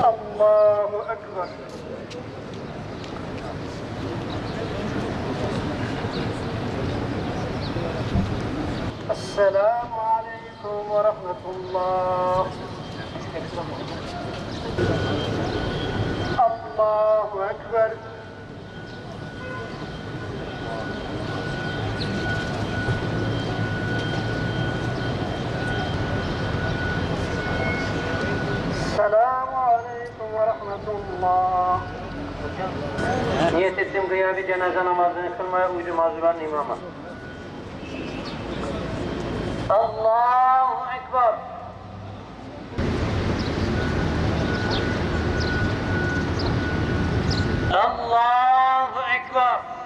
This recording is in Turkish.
Allahu Ekber. Esselamu Aleyküm ve Rahmetullah. Allahu Ekber. Esselamu Aleyküm ve Rahmetullah. Niyet ettim gıyabi cenaze namazını kılmaya uydum hazırlan imama. Allahu Ekber. Allahu Ekber.